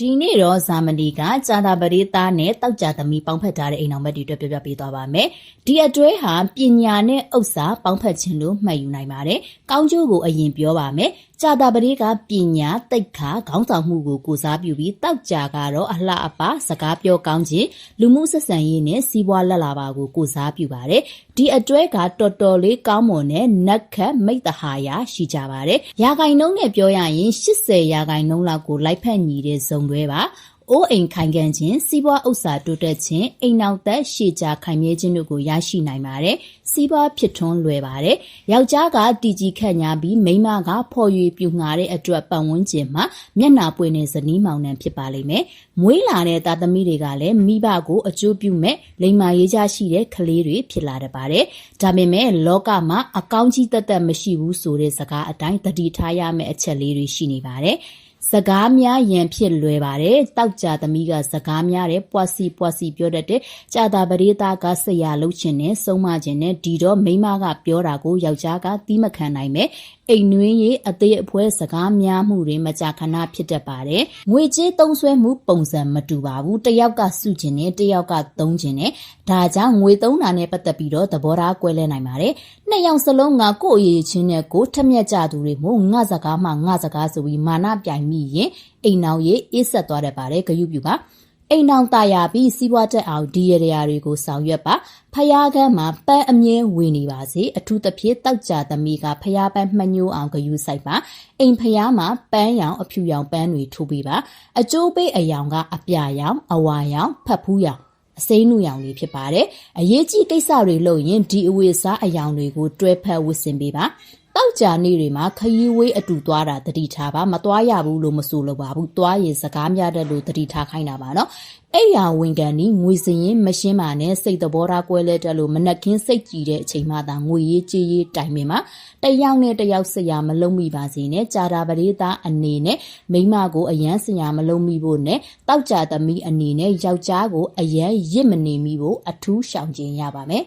ဒီနေ့တော့ဇာမနီကကြာတာပရိသတ်နဲ့တောက်ကြသမီးပေါင်းဖက်ထားတဲ့အိမ်အောင်မက်တွေအတွက်ပြပြပေးသွားပါမယ်။ဒီအတွဲဟာပညာနဲ့ဥစ္စာပေါင်းဖက်ခြင်းလို့မှတ်ယူနိုင်ပါတယ်။ကောင်းကျိုးကိုအရင်ပြောပါမယ်။ကြာတာပရိကပညာတိတ်ခါခေါင်းဆောင်မှုကိုကိုစားပြုပြီးတောက်ကြကတော့အလှအပစကားပြောကောင်းခြင်းလူမှုဆက်ဆံရေးနဲ့စီးပွားလက်လာပါကိုကိုစားပြုပါတယ်။ဒီအတွဲကတော်တော်လေးကောင်းမွန်တဲ့နက်ခတ်မိတ္တဟာယရှိကြပါတယ်။ရာဂိုင်နှုန်းနဲ့ပြောရရင်80%လောက်ကိုလိုက်ဖက်ညီတဲ့ဇုံတွဲပါအိုးအိမ်ခိုင်ခံခြင်းစီးပွားဥစ္စာတိုးတက်ခြင်းအိမ်နောက်သက်ရှေ့ကြခိုင်မြဲခြင်းတို့ကိုရရှိနိုင်ပါတယ်စီးပွားဖြစ်ထွန်းလွယ်ပါတယ်ယောက်ျားကတည်ကြည်ခန့်ညာပြီးမိန်းမကဖော်ရွေပြူငှာတဲ့အတွက်ပတ်ဝန်းကျင်မှာမျက်နှာပွင့်တဲ့ဇနီးမောင်နှံဖြစ်ပါလိမ့်မယ်မွေးလာတဲ့သားသမီးတွေကလည်းမိဘကိုအကျိုးပြုမဲ့လိမ္မာရေးကြရှိတဲ့ကလေးတွေဖြစ်လာတတ်ပါတယ်ဒါပေမဲ့လောကမှာအကောင်းကြီးတသက်မရှိဘူးဆိုတဲ့စကားအတိုင်းသတိထားရမယ့်အချက်လေးတွေရှိနေပါတယ်စကားများရန်ဖြစ်လွယ်ပါတယ်တောက်ကြသမီးကစကားများတဲ့ပွားစီပြောတတ်တဲ့ကြာတာပရိသတ်ကဆရာလှုပ်ခြင်းနဲ့ဆုံးမခြင်းနဲ့ဒီတော့မိန်းမကပြောတာကိုယောက်ျားကသီးမခံနိုင်မဲ့အိမ်နွေးရေးအသေးအဖွဲစကားများမှုတွေမကြာခဏဖြစ်တတ်ပါတယ်ငွေကြေးသုံးစွဲမှုပုံစံမတူပါဘူးတယောက်ကစုခြင်းနဲ့တယောက်ကသုံးခြင်းနဲ့ဒါကြောင့်ငွေသုံးတာနဲ့ပတ်သက်ပြီးတော့သဘောထားကွဲလဲနိုင်ပါတယ်နှစ်ယောက်စလုံးကကိုယ့်အရေးချင်းနဲ့ကိုထက်မြက်ကြသူတွေမို့ငါစကားမှငါစကားဆိုပြီးမာနပြိုင်မိရင်အိမ်အောင်ရေးအေးဆက်သွားတတ်ပါတယ်ဂရုပြုပါအိမ်အောင်ตายရပြီးစီးပွားတက်အောင်ဒီရရာတွေကိုဆောင်ရွက်ပါဖယားကန်းမှာပန်းအမြဲဝင်နေပါစေအထူးသဖြင့်တောက်ကြသမီးကဖယားပန်းမှညိုးအောင်ဂယူဆိုင်ပါအိမ်ဖယားမှာပန်းရောင်အဖြူရောင်ပန်းတွေထိုးပေးပါအကျိုးပေးအယောင်ကအပြရောင်အဝါရောင်ဖတ်ဖူးရောင်အစိမ်းနုရောင်လေးဖြစ်ပါတယ်အရေးကြီးကိစ္စတွေလုပ်ရင်ဒီအဝေစားအယောင်တွေကိုတွဲဖက်ဝစ်ဆင်ပေးပါတောက်ကြနေ့တွေမှာခရီးဝေးအတူသွားတာတတိထားပါမသွားရဘူးလို့မဆိုလို့ပါဘူးသွားရင်စကားများတဲ့လို့တတိထားခိုင်းတာပါနော်အဲ့ရဝင်ကန်ဒီငွေစရင်မရှင်းပါနဲ့စိတ်သဘောထားကွဲလဲတက်လို့မနှက်ခင်းစိတ်ကြည်တဲ့အချိန်မှသာငွေရေးကြေးရေးတိုင်ပင်မှာတယောက်နဲ့တယောက်ဆရာမလုံးမိပါစေနဲ့ကြာတာပရိသအနေနဲ့မိန်းမကိုအယမ်းဆရာမလုံးမိဖို့နဲ့တောက်ကြသမီးအနေနဲ့ယောက်ျားကိုအယမ်းရစ်မနေမိဖို့အထူးရှောင်ကျဉ်ရပါမယ်